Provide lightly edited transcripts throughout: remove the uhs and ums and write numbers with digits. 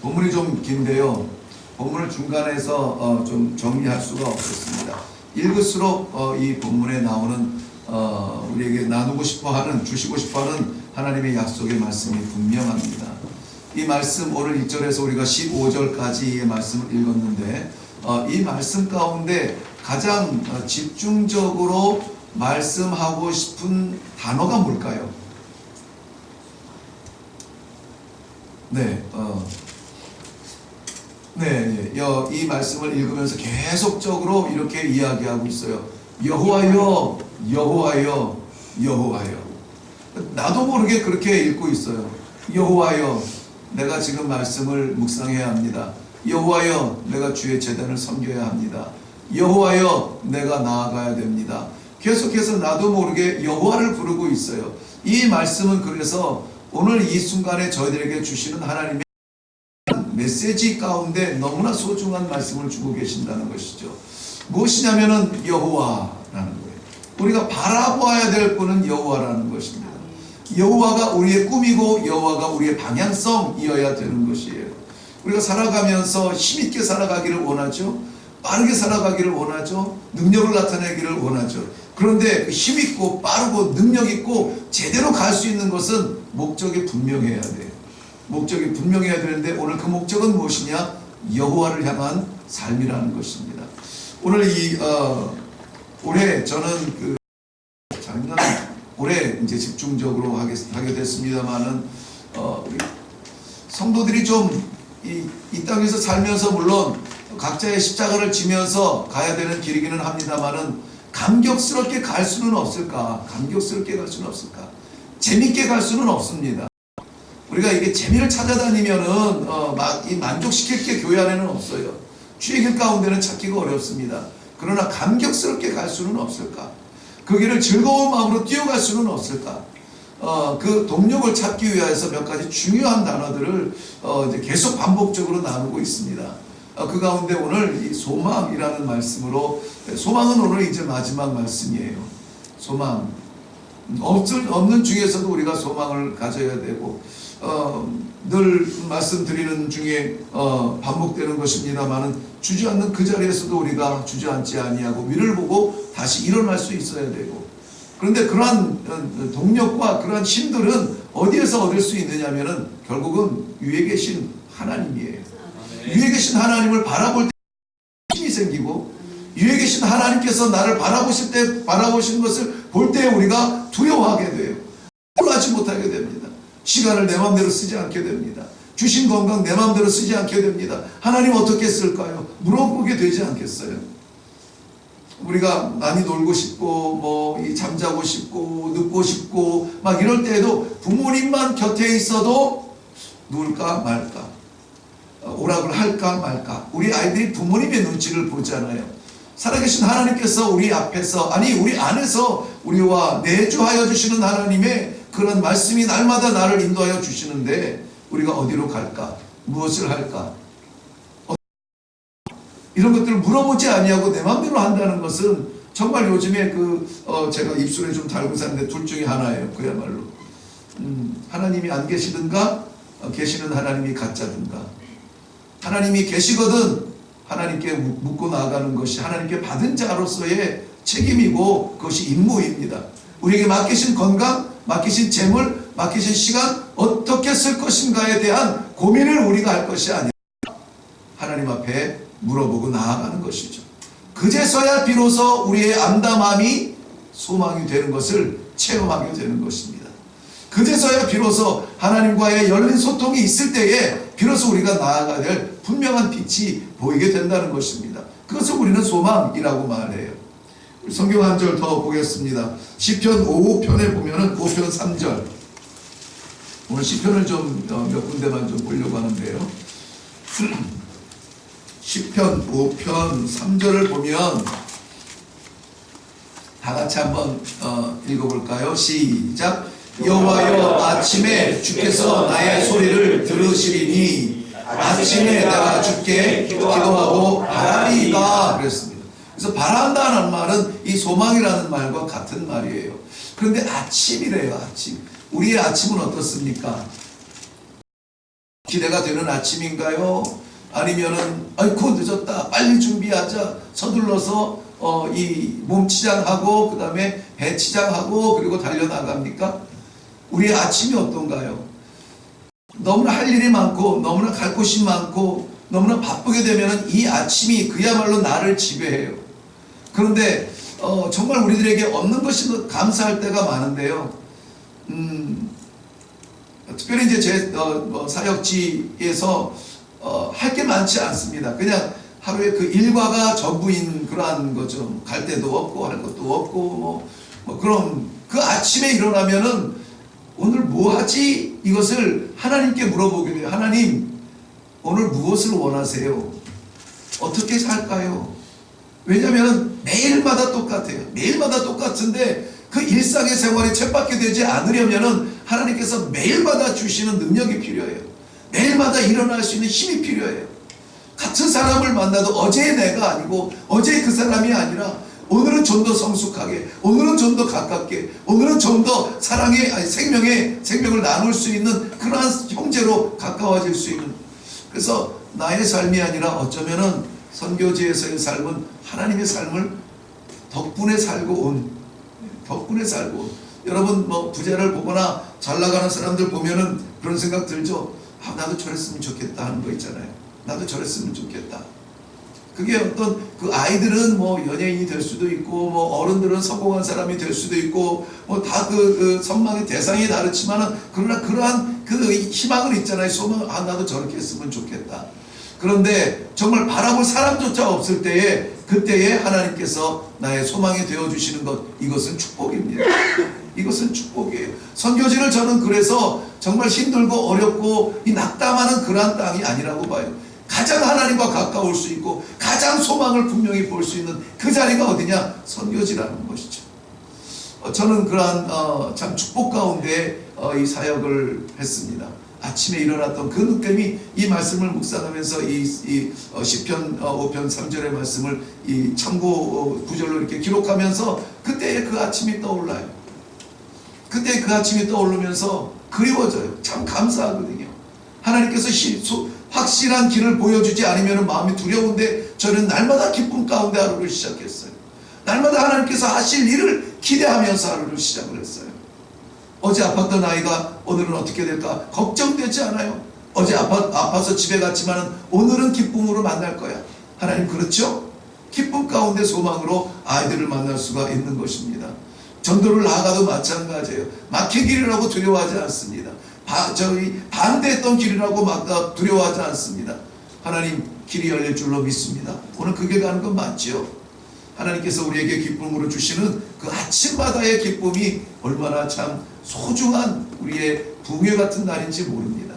본문이 좀 긴데요. 본문을 중간에서 좀 정리할 수가 없었습니다. 읽을수록 이 본문에 나오는 우리에게 나누고 싶어하는, 주시고 싶어하는 하나님의 약속의 말씀이 분명합니다. 이 말씀 오늘 1절에서 우리가 15절까지의 말씀을 읽었는데 이 말씀 가운데 가장 집중적으로 말씀하고 싶은 단어가 뭘까요? 이 말씀을 읽으면서 계속적으로 이렇게 이야기하고 있어요. 여호와여, 여호와여, 여호와여. 나도 모르게 그렇게 읽고 있어요. 여호와여, 내가 지금 말씀을 묵상해야 합니다. 여호와여, 내가 주의 제단을 섬겨야 합니다. 여호와여, 내가 나아가야 됩니다. 계속해서 나도 모르게 여호와를 부르고 있어요. 이 말씀은 그래서 오늘 이 순간에 저희들에게 주시는 하나님의 메시지 가운데 너무나 소중한 말씀을 주고 계신다는 것이죠. 무엇이냐면은 여호와라는 거예요. 우리가 바라보아야 될 분은 여호와라는 것입니다. 여호와가 우리의 꿈이고 여호와가 우리의 방향성이어야 되는 것이에요. 우리가 살아가면서 힘있게 살아가기를 원하죠. 빠르게 살아가기를 원하죠. 능력을 나타내기를 원하죠. 그런데 힘있고 빠르고 능력있고 제대로 갈 수 있는 것은 목적이 분명해야 돼요. 목적이 분명해야 되는데 오늘 그 목적은 무엇이냐? 여호와를 향한 삶이라는 것입니다. 오늘 올해 저는 작년 올해 이제 집중적으로 하게 됐습니다만은 우리 성도들이 좀 이 땅에서 살면서 물론 각자의 십자가를 지면서 가야 되는 길이기는 합니다만은 감격스럽게 갈 수는 없을까? 감격스럽게 갈 수는 없을까? 재밌게 갈 수는 없습니다. 우리가 이게 재미를 찾아다니면은 이 만족시킬 게 교회 안에는 없어요. 주의 길 가운데는 찾기가 어렵습니다. 그러나 감격스럽게 갈 수는 없을까? 그 길을 즐거운 마음으로 뛰어갈 수는 없을까? 그 동력을 찾기 위해서 몇 가지 중요한 단어들을 이제 계속 반복적으로 나누고 있습니다. 그 가운데 오늘 이 소망이라는 말씀으로, 소망은 오늘 이제 마지막 말씀이에요. 소망. 없는 중에서도 우리가 소망을 가져야 되고, 늘 말씀드리는 중에 반복되는 것입니다만은 주지 않는 그 자리에서도 우리가 주저앉지 아니하고 위를 보고 다시 일어날 수 있어야 되고, 그런데 그러한 동력과 그러한 힘들은 어디에서 얻을 수 있느냐면은 결국은 위에 계신 하나님이에요. 위에 계신 하나님을 바라볼 때 힘이 생기고, 위에 계신 하나님께서 나를 바라보시는 것을 볼 때 우리가 두려워하게 돼요. 하지 못하게 됩니다. 시간을 내 마음대로 쓰지 않게 됩니다. 주신 건강 내 마음대로 쓰지 않게 됩니다. 하나님 어떻게 쓸까요? 물어보게 되지 않겠어요? 우리가 많이 놀고 싶고 잠자고 싶고 눕고 싶고 막 이럴 때에도 부모님만 곁에 있어도 누울까 말까, 오락을 할까 말까. 우리 아이들이 부모님의 눈치를 보잖아요. 살아계신 하나님께서 우리 앞에서, 아니 우리 안에서 우리와 내주하여 주시는 하나님의 그런 말씀이 날마다 나를 인도하여 주시는데 우리가 어디로 갈까? 무엇을 할까? 이런 것들을 물어보지 아니하고 내 마음대로 한다는 것은 정말 요즘에 제가 입술에 좀 달고 사는데 둘 중에 하나예요. 그야말로 하나님이 안 계시든가 계시는 하나님이 가짜든가. 하나님이 계시거든 하나님께 묻고 나아가는 것이 하나님께 받은 자로서의 책임이고 그것이 임무입니다. 우리에게 맡기신 건강, 맡기신 재물, 맡기신 시간 어떻게 쓸 것인가에 대한 고민을 우리가 할 것이 아니라 하나님 앞에 물어보고 나아가는 것이죠. 그제서야 비로소 우리의 암담함이 소망이 되는 것을 체험하게 되는 것입니다. 그제서야 비로소 하나님과의 열린 소통이 있을 때에 비로소 우리가 나아가야 될 분명한 빛이 보이게 된다는 것입니다. 그것을 우리는 소망이라고 말해요. 성경 한 절 더 보겠습니다. 시편 5편에 보면은 5편 3절. 오늘 시편을 좀 몇 군데만 좀 보려고 하는데요. 시편 5편 3절을 보면 다 같이 한번 읽어볼까요? 시작. 여호와여, 아침에 주께서 나의 소리를 들으시리니 아침에 내가 주께 기도하고 바라리이다 그랬습니다. 그래서 바란다는 말은 이 소망이라는 말과 같은 말이에요. 그런데 아침이래요. 아침. 우리의 아침은 어떻습니까? 기대가 되는 아침인가요? 아니면은 아이고 늦었다 빨리 준비하자 서둘러서 이 몸치장하고 그 다음에 배치장하고 그리고 달려나갑니까? 우리의 아침이 어떤가요? 너무나 할 일이 많고 너무나 갈 곳이 많고 너무나 바쁘게 되면 이 아침이 그야말로 나를 지배해요. 그런데 정말 우리들에게 없는 것이 감사할 때가 많은데요. 특별히 이제 제 사역지에서 할 게 많지 않습니다. 그냥 하루에 그 일과가 전부인 그러한 거죠. 갈 데도 없고 할 것도 없고 그럼 그 아침에 일어나면은 오늘 뭐 하지? 이것을 하나님께 물어보게 돼요. 하나님, 오늘 무엇을 원하세요? 어떻게 살까요? 왜냐하면 매일마다 똑같아요. 매일마다 똑같은데 그 일상의 생활이 쳇바퀴 되지 않으려면은 하나님께서 매일마다 주시는 능력이 필요해요. 매일마다 일어날 수 있는 힘이 필요해요. 같은 사람을 만나도 어제의 내가 아니고 어제의 그 사람이 아니라 오늘은 좀 더 성숙하게, 오늘은 좀 더 가깝게, 오늘은 좀 더 생명을 나눌 수 있는 그러한 형제로 가까워질 수 있는. 그래서 나의 삶이 아니라 어쩌면은 선교지에서의 삶은 하나님의 삶을 덕분에 살고 온. 여러분 부자를 보거나 잘 나가는 사람들 보면은 그런 생각 들죠. 나도 저랬으면 좋겠다 하는 거 있잖아요. 나도 저랬으면 좋겠다. 그게 어떤 그 아이들은 연예인이 될 수도 있고 어른들은 성공한 사람이 될 수도 있고 다 그 선망의 대상이 다르지만은 그러나 그러한 그 희망은 있잖아요. 소망. 나도 저렇게 했으면 좋겠다. 그런데 정말 바라볼 사람조차 없을 때에 그때에 하나님께서 나의 소망이 되어주시는 것, 이것은 축복입니다. 이것은 축복이에요. 선교지를 저는 그래서 정말 힘들고 어렵고 이 낙담하는 그러한 땅이 아니라고 봐요. 가장 하나님과 가까울 수 있고 가장 소망을 분명히 볼 수 있는 그 자리가 어디냐? 선교지라는 것이죠. 저는 그러한 참 축복 가운데 이 사역을 했습니다. 아침에 일어났던 그 느낌이 이 말씀을 묵상하면서 이 시편 5편 3절의 말씀을 이 참고 구절로 이렇게 기록하면서 그때의 그 아침이 떠올라요. 그때 그 아침이 떠오르면서 그리워져요. 참 감사하거든요. 하나님께서 확실한 길을 보여주지 않으면 마음이 두려운데 저는 날마다 기쁨 가운데 하루를 시작했어요. 날마다 하나님께서 하실 일을 기대하면서 하루를 시작을 했어요. 어제 아팠던 아이가 오늘은 어떻게 될까 걱정되지 않아요. 어제 아파서 집에 갔지만 오늘은 기쁨으로 만날 거야. 하나님 그렇죠? 기쁨 가운데 소망으로 아이들을 만날 수가 있는 것입니다. 전도를 나아가도 마찬가지예요. 막힌 길이라고 두려워하지 않습니다. 반대했던 길이라고 막 두려워하지 않습니다. 하나님 길이 열릴 줄로 믿습니다. 오늘 그 길 가는 건 맞죠? 하나님께서 우리에게 기쁨으로 주시는 그 아침마다의 기쁨이 얼마나 참 소중한 우리의 붕괴 같은 날인지 모릅니다.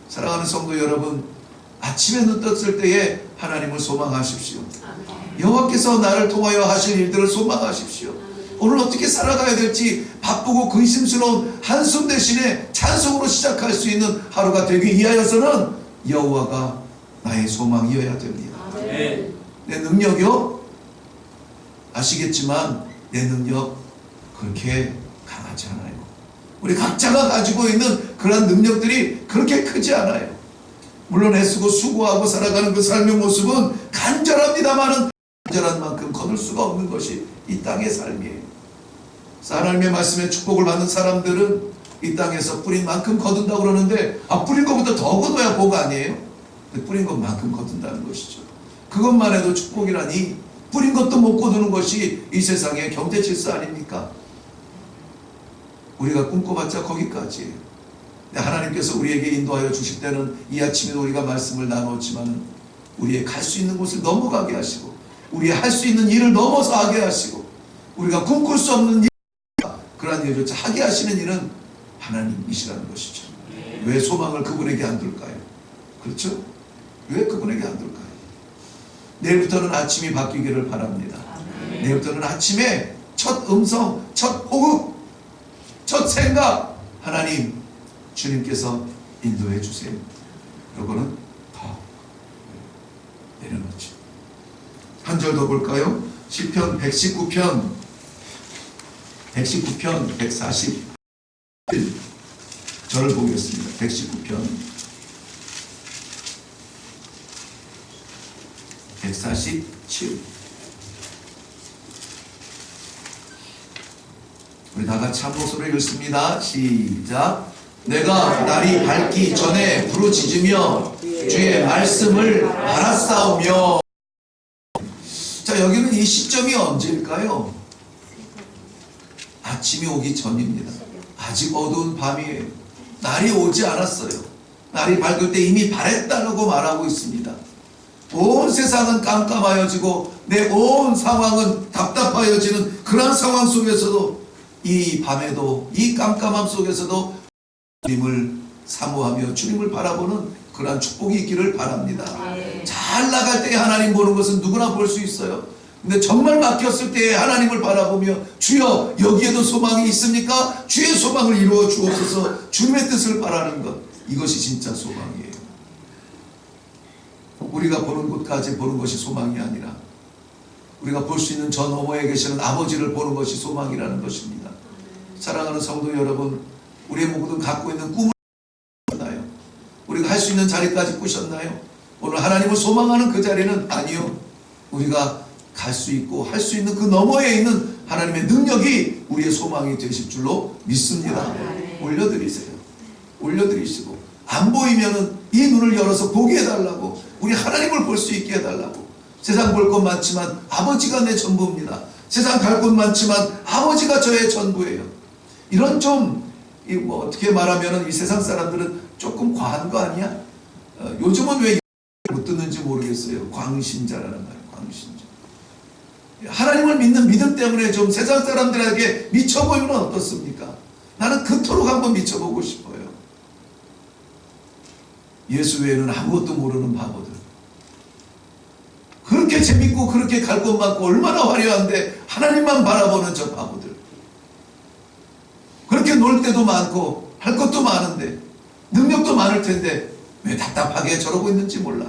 사랑하는 성도 여러분, 아침에 눈 떴을 때에 하나님을 소망하십시오. 여호와께서 나를 통하여 하실 일들을 소망하십시오. 오늘 어떻게 살아가야 될지 바쁘고 근심스러운 한숨 대신에 찬송으로 시작할 수 있는 하루가 되기 위하여서는 여호와가 나의 소망이어야 됩니다. 내 능력이요? 아시겠지만 내 능력 그렇게 강하지 않아요. 우리 각자가 가지고 있는 그런 능력들이 그렇게 크지 않아요. 물론 애쓰고 수고하고 살아가는 그 삶의 모습은 간절합니다만은 간절한 만큼 거둘 수가 없는 것이 이 땅의 삶이에요. 하나님의 말씀에 축복을 받는 사람들은 이 땅에서 뿌린 만큼 거둔다고 그러는데 뿌린 것보다 더 거둬야 복 아니에요? 뿌린 것만큼 거둔다는 것이죠. 그것만 해도 축복이라니 뿌린 것도 못 거두는 것이 이 세상의 경제 질서 아닙니까? 우리가 꿈꿔봤자 거기까지예요. 하나님께서 우리에게 인도하여 주실 때는 이 아침에도 우리가 말씀을 나눴지만 우리의 갈 수 있는 곳을 넘어가게 하시고 우리의 할 수 있는 일을 넘어서 하게 하시고 우리가 꿈꿀 수 없는 일, 그러한 일조차 하게 하시는 일은 하나님이시라는 것이죠. 왜 소망을 그분에게 안 둘까요? 그렇죠? 왜 그분에게 안 둘까요? 내일부터는 아침이 바뀌기를 바랍니다. 내일부터는 아침에 첫 음성, 첫 호흡, 첫 생각, 하나님 주님께서 인도해 주세요. 그러고는 더 내려놓죠. 한 절 더 볼까요? 시편 119편 141 절을 보겠습니다. 119편 147. 우리 다 같이 한 목소리로 읽습니다. 시작. 내가 날이 밝기 전에 부르짖으며 주의 말씀을 알았사오며. 자, 여기는 이 시점이 언제일까요? 아침이 오기 전입니다. 아직 어두운 밤이에요. 날이 오지 않았어요. 날이 밝을 때 이미 바랬다고 말하고 있습니다. 온 세상은 깜깜하여지고 내 온 상황은 답답하여지는 그런 상황 속에서도, 이 밤에도, 이 깜깜함 속에서도 주님을 사모하며 주님을 바라보는 그러한 축복이 있기를 바랍니다. 잘 나갈 때 하나님 보는 것은 누구나 볼 수 있어요. 근데 정말 막혔을 때 하나님을 바라보며 주여 여기에도 소망이 있습니까? 주의 소망을 이루어 주옵소서. 주님의 뜻을 바라는 것, 이것이 진짜 소망이에요. 우리가 보는 곳까지 보는 것이 소망이 아니라 우리가 볼 수 있는 저 너머에 계시는 아버지를 보는 것이 소망이라는 것입니다. 사랑하는 성도 여러분, 우리의 모든 갖고 있는 꿈을 꾸셨나요? 우리가 할 수 있는 자리까지 꾸셨나요? 오늘 하나님을 소망하는 그 자리는 아니요. 우리가 갈 수 있고 할 수 있는 그 너머에 있는 하나님의 능력이 우리의 소망이 되실 줄로 믿습니다. 올려드리세요. 올려드리시고, 안 보이면은 이 눈을 열어서 보게 해달라고, 우리 하나님을 볼 수 있게 해달라고. 세상 볼 것 많지만 아버지가 내 전부입니다. 세상 갈 곳 많지만 아버지가 저의 전부예요. 이런 좀 어떻게 말하면은 이 세상 사람들은 조금 과한 거 아니야? 요즘은 왜 못 듣는지 모르겠어요. 광신자라는 말이에요. 광신자. 하나님을 믿는 믿음 때문에 좀 세상 사람들에게 미쳐보이면 어떻습니까? 나는 그토록 한번 미쳐보고 싶어요. 예수 외에는 아무것도 모르는 바보들. 그렇게 재밌고 그렇게 갈 곳 많고 얼마나 화려한데 하나님만 바라보는 저 바보들. 그렇게 놀 때도 많고 할 것도 많은데 능력도 많을 텐데 왜 답답하게 저러고 있는지 몰라.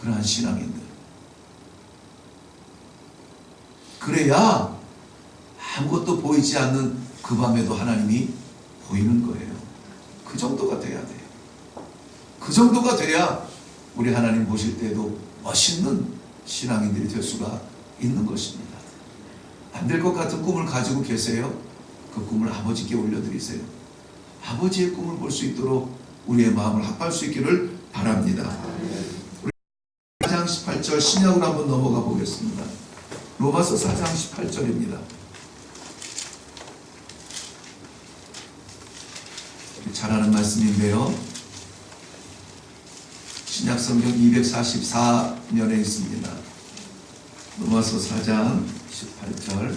그러한 신앙인들. 그래야 아무것도 보이지 않는 그 밤에도 하나님이 보이는 거예요. 그 정도가 돼야 돼요. 그 정도가 돼야 우리 하나님 보실 때에도 멋있는 신앙인들이 될 수가 있는 것입니다. 안 될 것 같은 꿈을 가지고 계세요? 그 꿈을 아버지께 올려드리세요. 아버지의 꿈을 볼 수 있도록 우리의 마음을 합할 수 있기를 바랍니다. 우리 4장 18절 신약으로 한번 넘어가 보겠습니다. 로마서 4장 18절입니다. 잘 아는 말씀인데요. 신약성경 244면에 있습니다. 로마서 4장 18절.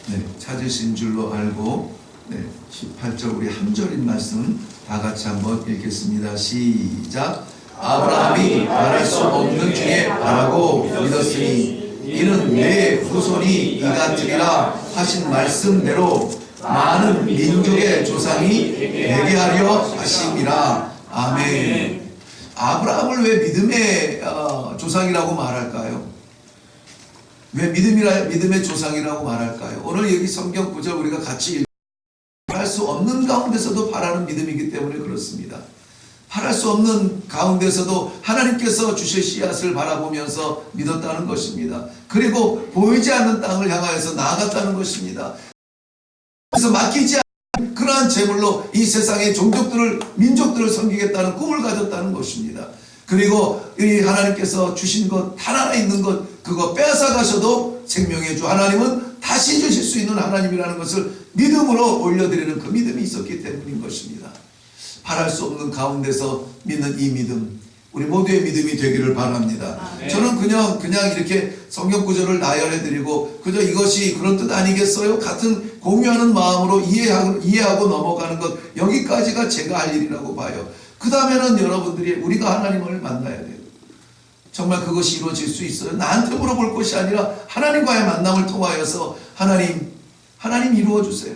네, 찾으신 줄로 알고, 네, 18절 우리 함절인 말씀 다 같이 한번 읽겠습니다. 시작. 아브라함이 바랄 수 없는 중에 바라고 믿었으니 이는 내 후손이 이같으리라 하신 말씀대로 많은 민족의 조상이 되게 하려 하심이라. 아멘. 아브라함을 왜 믿음의 조상이라고 말할까요? 왜 믿음의 조상이라고 말할까요? 오늘 여기 성경 구절 우리가 같이 바랄 수 없는 가운데서도 바라는 믿음이기 때문에 그렇습니다. 바랄 수 없는 가운데서도 하나님께서 주실 씨앗을 바라보면서 믿었다는 것입니다. 그리고 보이지 않는 땅을 향하여서 나아갔다는 것입니다. 그래서 맡기지 않는 그러한 제물로 이 세상의 종족들을, 민족들을 섬기겠다는 꿈을 가졌다는 것입니다. 그리고 이 하나님께서 주신 것, 하나 있는 것, 그거 빼앗아 가셔도 생명의 주 하나님은 다시 주실 수 있는 하나님이라는 것을 믿음으로 올려드리는 그 믿음이 있었기 때문인 것입니다. 바랄 수 없는 가운데서 믿는 이 믿음, 우리 모두의 믿음이 되기를 바랍니다. 저는 그냥 이렇게 성경 구절을 나열해드리고 그저 이것이 그런 뜻 아니겠어요? 같은 공유하는 마음으로 이해하고 넘어가는 것, 여기까지가 제가 할 일이라고 봐요. 그 다음에는 여러분들이 우리가 하나님을 만나야 돼요. 정말 그것이 이루어질 수 있어요? 나한테 물어볼 것이 아니라 하나님과의 만남을 통하여서 하나님 이루어주세요.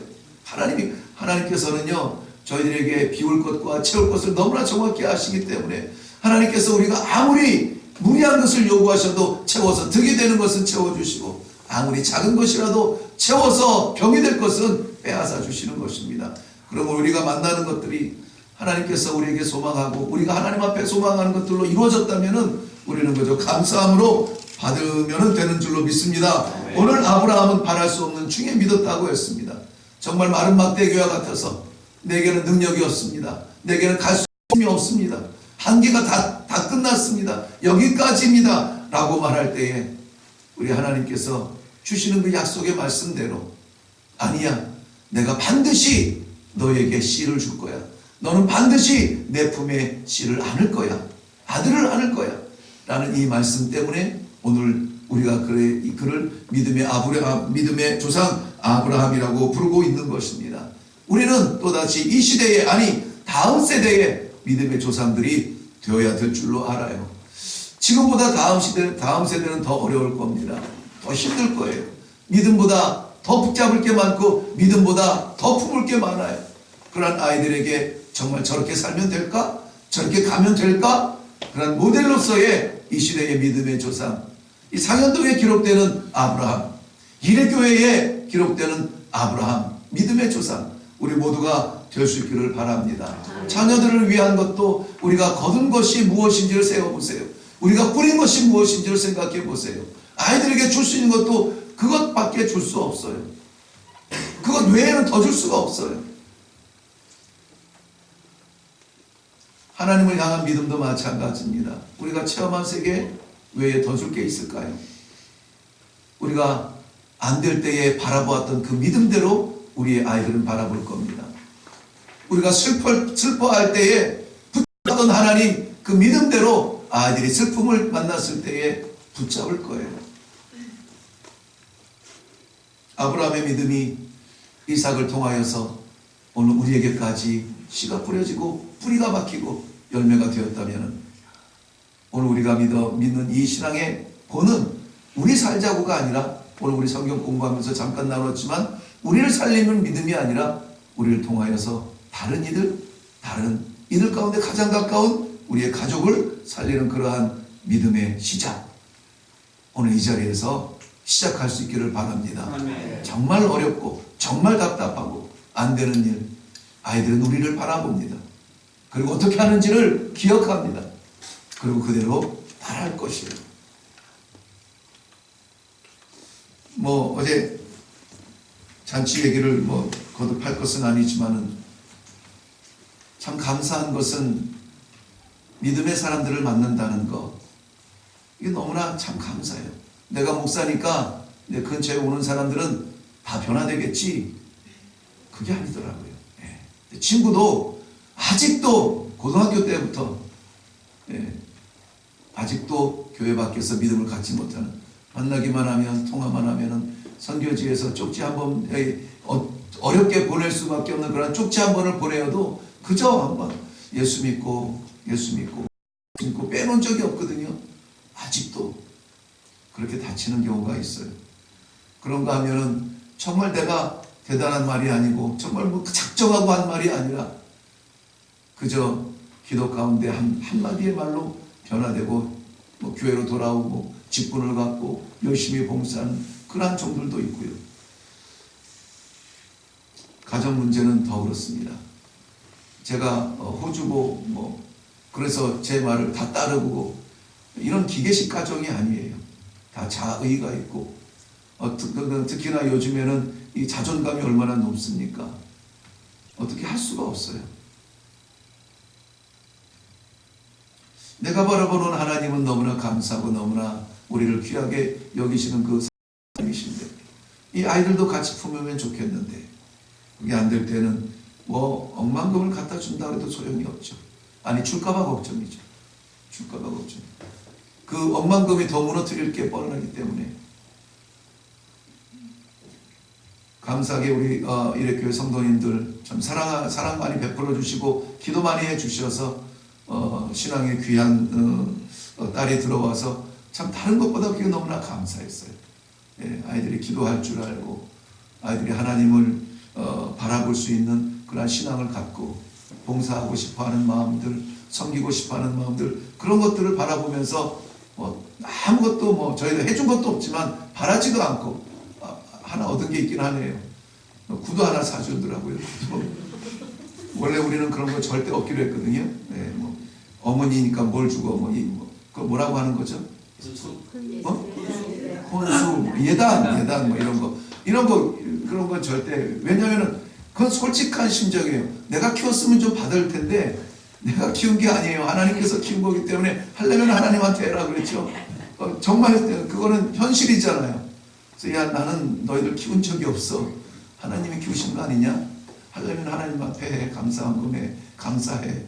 하나님께서는요, 저희들에게 비울 것과 채울 것을 너무나 정확히 아시기 때문에 하나님께서 우리가 아무리 무리한 것을 요구하셔도 채워서 득이 되는 것은 채워주시고 아무리 작은 것이라도 채워서 병이 될 것은 빼앗아 주시는 것입니다. 그러면 우리가 만나는 것들이 하나님께서 우리에게 소망하고 우리가 하나님 앞에 소망하는 것들로 이루어졌다면 우리는 그저 감사함으로 받으면 되는 줄로 믿습니다. 오늘 아브라함은 바랄 수 없는 중에 믿었다고 했습니다. 정말 마른 막대기와 같아서 내게는 능력이 없습니다. 내게는 갈 수 없습니다. 한계가 다 끝났습니다. 여기까지입니다. 라고 말할 때에 우리 하나님께서 주시는 그 약속의 말씀대로 아니야, 내가 반드시 너에게 씨를 줄 거야. 너는 반드시 내 품에 씨를 안을 거야. 아들을 안을 거야. 라는 이 말씀 때문에 오늘 우리가 그를 믿음의 조상 아브라함이라고 부르고 있는 것입니다. 우리는 또다시 이 시대에, 아니 다음 세대에 믿음의 조상들이 되어야 될 줄로 알아요. 지금보다 다음 세대는 더 어려울 겁니다. 더 힘들 거예요. 믿음보다 더 붙잡을 게 많고 믿음보다 더 품을 게 많아요. 그런 아이들에게 정말 저렇게 살면 될까? 저렇게 가면 될까? 그런 모델로서의 이 시대의 믿음의 조상, 이 상현동에 기록되는 아브라함, 이레교회에 기록되는 아브라함, 믿음의 조상, 우리 모두가 될 수 있기를 바랍니다. 자녀들을 위한 것도 우리가 거둔 것이 무엇인지를 세워보세요. 우리가 꾸린 것이 무엇인지를 생각해 보세요. 아이들에게 줄 수 있는 것도 그것밖에 줄 수 없어요. 그것 외에는 더 줄 수가 없어요. 하나님을 향한 믿음도 마찬가지입니다. 우리가 체험한 세계 외에 더 줄 게 있을까요? 우리가 안 될 때에 바라보았던 그 믿음대로 우리의 아이들은 바라볼 겁니다. 우리가 슬퍼할 때에 붙잡던 하나님 그 믿음대로 아이들이 슬픔을 만났을 때에 붙잡을 거예요. 아브라함의 믿음이 이삭을 통하여서 오늘 우리에게까지 씨가 뿌려지고 뿌리가 박히고 열매가 되었다면 오늘 우리가 믿는 이 신앙의 본은 우리 살자고가 아니라 오늘 우리 성경 공부하면서 잠깐 나눴지만 우리를 살리는 믿음이 아니라 우리를 통하여서 다른 이들 가운데 가장 가까운 우리의 가족을 살리는 그러한 믿음의 시작, 오늘 이 자리에서 시작할 수 있기를 바랍니다. 정말 어렵고 정말 답답하고 안 되는 일, 아이들은 우리를 바라봅니다. 그리고 어떻게 하는지를 기억합니다. 그리고 그대로 따라할 것이에요. 어제 잔치 얘기를 거듭할 것은 아니지만은 참 감사한 것은 믿음의 사람들을 만난다는 것, 이게 너무나 참 감사해요. 내가 목사니까 내 근처에 오는 사람들은 다 변화되겠지, 그게 아니더라고요. 친구도 아직도 고등학교 때부터 아직도 교회 밖에서 믿음을 갖지 못하는, 만나기만 하면 통화만 하면은 선교지에서 쪽지 한 번, 어렵게 보낼 수밖에 없는 그런 쪽지 한 번을 보내어도 그저 한번 예수 믿고 빼놓은 적이 없거든요. 아직도 그렇게 다치는 경우가 있어요. 그런가 하면은 정말 내가 대단한 말이 아니고 정말 작정하고 한 말이 아니라 그저 기도 가운데 한마디의 말로 변화되고 교회로 돌아오고 직분을 갖고 열심히 봉사하는 그러한 종들도 있고요. 가정 문제는 더 그렇습니다. 제가 호주고 그래서 제 말을 다 따르고 이런 기계식 가정이 아니에요. 다 자의가 있고 특히나 요즘에는 이 자존감이 얼마나 높습니까? 어떻게 할 수가 없어요. 내가 바라보는 하나님은 너무나 감사하고 너무나 우리를 귀하게 여기시는 그 하나님이신데 이 아이들도 같이 품으면 좋겠는데 그게 안 될 때는 억만금을 갖다 준다 해도 소용이 없죠. 아니 줄까봐 걱정이죠. 줄까봐 걱정. 그 억만금이 더 무너뜨릴 게 뻔하기 때문에 감사하게 우리 이레교회 성도님들 참 사랑 많이 베풀어 주시고 기도 많이 해 주셔서 신앙의 귀한 딸이 들어와서 참 다른 것보다 그게 너무나 감사했어요. 아이들이 기도할 줄 알고 아이들이 하나님을 바라볼 수 있는 그런 신앙을 갖고 봉사하고 싶어하는 마음들, 섬기고 싶어하는 마음들, 그런 것들을 바라보면서 아무것도 저희가 해준 것도 없지만 바라지도 않고 하나 얻은 게 있긴 하네요. 구두 하나 사주더라고요. 원래 우리는 그런 거 절대 없기로 했거든요. 네, 뭐 어머니니까 뭘 주고 그거 뭐라고 하는 거죠? 혼수, 예단 뭐 이런 거 그런 건 절대. 왜냐면은 그건 솔직한 심정이에요. 내가 키웠으면 좀 받을 텐데 내가 키운 게 아니에요. 하나님께서 키운 거기 때문에 하려면 하나님한테 해라 그랬죠. 정말 그거는 현실이잖아요. 그래서 야, 나는 너희들 키운 적이 없어. 하나님이 키우신 거 아니냐? 하려면 하나님 앞에 해. 감사한 금에 감사해.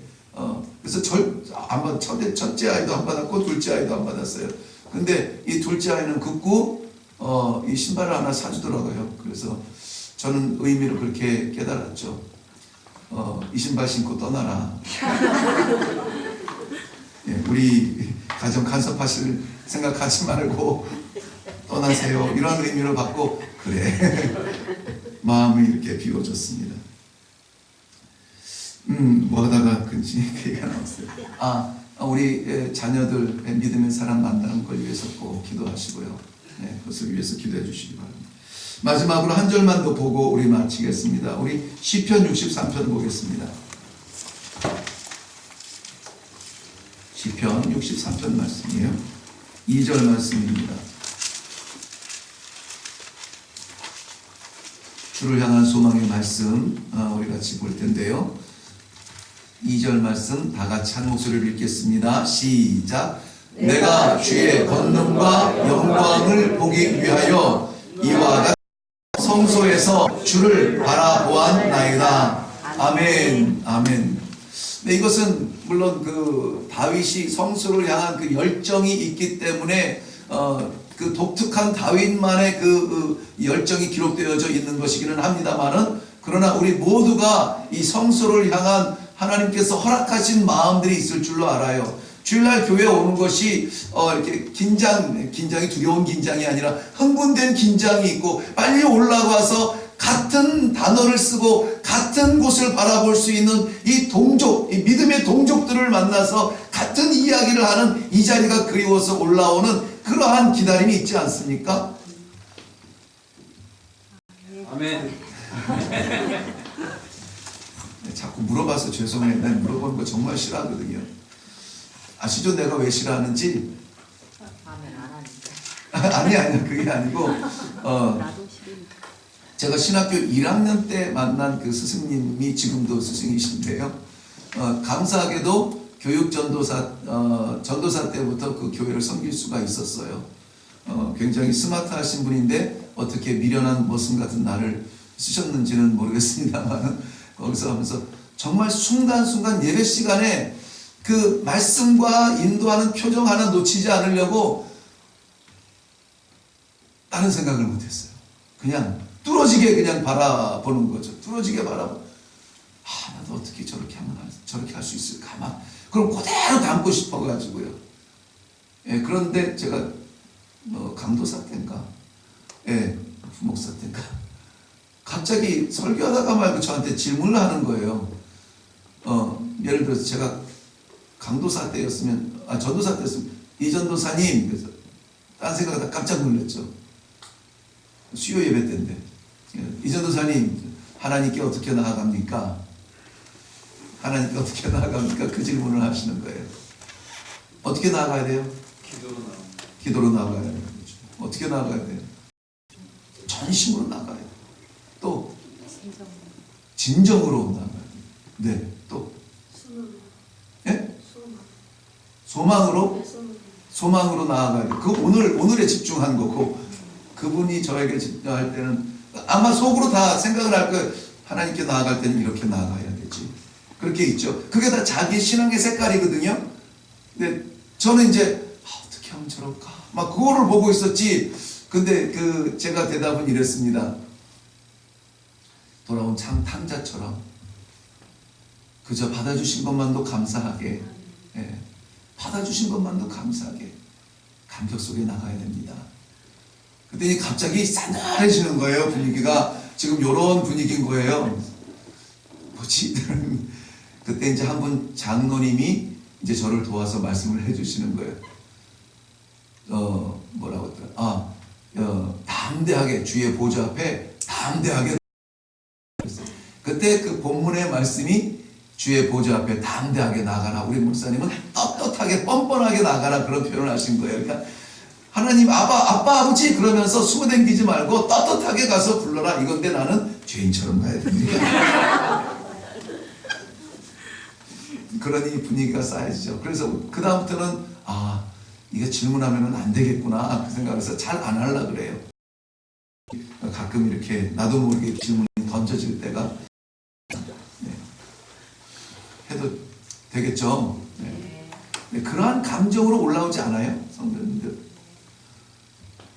그래서 첫째 아이도 안 받았고 둘째 아이도 안 받았어요. 근데 이 둘째 아이는 극구 이 신발을 하나 사주더라고요. 그래서 저는 의미를 그렇게 깨달았죠. 이 신발 신고 떠나라. 예, 우리 가정 간섭하실 생각하지 말고 떠나세요. 이런 의미를 받고 그래. 마음이 이렇게 비워졌습니다. 뭐 하다가 그 얘기가 나왔어요. 우리 자녀들 믿음의 사람 만나는 걸 위해서 꼭 기도하시고요. 네, 그것을 위해서 기도해 주시기 바랍니다. 마지막으로 한 절만 더 보고 우리 마치겠습니다. 우리 시편 63편 보겠습니다. 시편 63편 말씀이에요. 2절 말씀입니다. 주를 향한 소망의 말씀 우리 같이 볼 텐데요. 2절 말씀 다 같이 한 목소리로 읽겠습니다. 시작. 내가 주의 권능과 영광을 보기 위하여 이와 같이 성소에서 주를 바라보았나이다. 아멘. 아멘. 네, 이것은 물론 그 다윗이 성소를 향한 그 열정이 있기 때문에 그 독특한 다윗만의 그 열정이 기록되어져 있는 것이기는 합니다만은, 그러나 우리 모두가 이 성소를 향한 하나님께서 허락하신 마음들이 있을 줄로 알아요. 주일날 교회에 오는 것이 이렇게 긴장이 두려운 긴장이 아니라 흥분된 긴장이 있고, 빨리 올라가서 같은 단어를 쓰고 같은 곳을 바라볼 수 있는 이 동족, 이 믿음의 동족들을 만나서 같은 이야기를 하는 이 자리가 그리워서 올라오는 그러한 기다림이 있지 않습니까? 아멘. 자꾸 물어봐서 죄송해요. 난 물어보는 거 정말 싫어하거든요. 아시죠? 내가 왜 싫어하는지? 아멘 안 하니까. 아니 그게 아니고 나도 싫으니까. 제가 신학교 1학년 때 만난 그 스승님이 지금도 스승이신데요. 감사하게도 교육전도사 전도사 때부터 그 교회를 섬길 수가 있었어요. 굉장히 스마트하신 분인데 어떻게 미련한 머슴 같은 나를 쓰셨는지는 모르겠습니다만, 거기서 하면서 정말 순간순간 예배 시간에 그 말씀과 인도하는 표정 하나 놓치지 않으려고 다른 생각을 못했어요. 그냥 뚫어지게 그냥 바라보는 거죠. 뚫어지게 바라보. 나도 어떻게 저렇게 하면 저렇게 할 수 있을까? 막 그럼 그대로 담고 싶어가지고요. 예, 그런데 제가 강도사 때인가, 예, 부목사 때인가, 갑자기 설교하다가 말고 저한테 질문을 하는 거예요. 예를 들어서 제가 강도사 때였으면, 전도사 때였으면, 이 전도사님, 그래서 딴 생각하다 깜짝 놀랐죠. 수요 예배 때인데, 이 전도사님, 하나님께 어떻게 나아갑니까? 하나님께 어떻게 나아갑니까? 그 질문을 하시는 거예요. 어떻게 나아가야 돼요? 기도로 나아가야 돼요. 어떻게 나아가야 돼요? 전심으로 나아가야 돼요. 또 진정으로 나아가야 돼요. 네, 또 예? 소망으로 나아가야 돼요. 그 오늘에 집중한 거고, 그분이 저에게 집중할 때는 아마 속으로 다 생각을 할 거예요. 하나님께 나아갈 때는 이렇게 나아가야 되지. 그렇게 있죠. 그게 다 자기 신앙의 색깔이거든요. 근데 저는 이제 어떻게 하면 저럴까? 막 그거를 보고 있었지. 근데 제가 대답은 이랬습니다. 돌아온 탕자처럼 그저 받아주신 것만도 감사하게, 예, 받아주신 것만도 감사하게 감격 속에 나가야 됩니다. 그랬더니 갑자기 싸늘해지는 거예요. 분위기가 지금 이런 분위기인 거예요. 뭐지? 그때 이제 한 분 장로님이 이제 저를 도와서 말씀을 해주시는 거예요. 뭐라고 했더라? 담대하게 주의 보좌 앞에 담대하게. 그때 그 본문의 말씀이 주의 보좌 앞에 당대하게 나가라. 우리 목사님은 떳떳하게 뻔뻔하게 나가라 그런 표현을 하신 거예요. 그러니까 하나님 아빠 아버지 그러면서 수고댕기지 말고 떳떳하게 가서 불러라 이건데 나는 죄인처럼 가야 됩니다. 그러니 분위기가 쌓여지죠. 그래서 그 다음부터는 이게 질문하면 안 되겠구나 그 생각해서 잘 안 하려고 그래요. 가끔 이렇게 나도 모르게 질문이 던져질 때가 해도 되겠죠. 네. 그러한 감정으로 올라오지 않아요, 성도님들.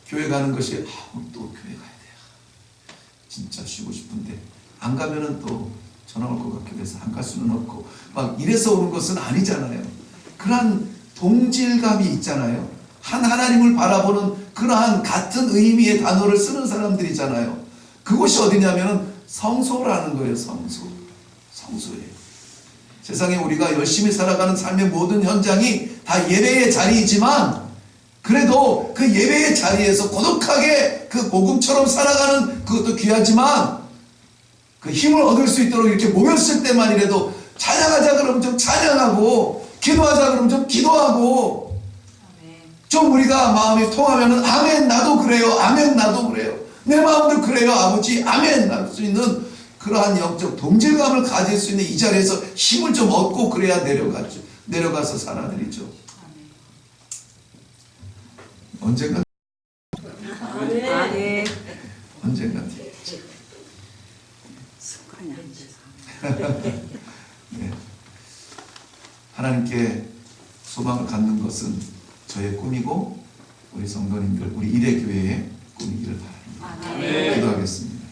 교회 가는 것이 또 교회 가야 돼. 진짜 쉬고 싶은데 안 가면은 또 전화 올 것 같기도 해서 안 갈 수는 없고 막 이래서 오는 것은 아니잖아요. 그러한 동질감이 있잖아요. 한 하나님을 바라보는 그러한 같은 의미의 단어를 쓰는 사람들이잖아요. 그곳이 어디냐면은 성소라는 거예요. 성소예요. 세상에 우리가 열심히 살아가는 삶의 모든 현장이 다 예배의 자리이지만 그래도 그 예배의 자리에서 고독하게 그 복음처럼 살아가는 그것도 귀하지만 그 힘을 얻을 수 있도록 이렇게 모였을 때만이라도 찬양하자 그러면 좀 찬양하고 기도하자 그러면 좀 기도하고 좀 우리가 마음이 통하면은 아멘 나도 그래요. 아멘 나도 그래요. 내 마음도 그래요. 아버지 아멘 할 수 있는 그러한 영적 동질감을 가질 수 있는 이 자리에서 힘을 좀 얻고 그래야 내려가서 살아드리죠. 언젠가 언젠가 네. 하나님께 소망을 갖는 것은 저의 꿈이고 우리 성도님들 우리 일의 교회의 꿈이기를 바랍니다. 기도하겠습니다.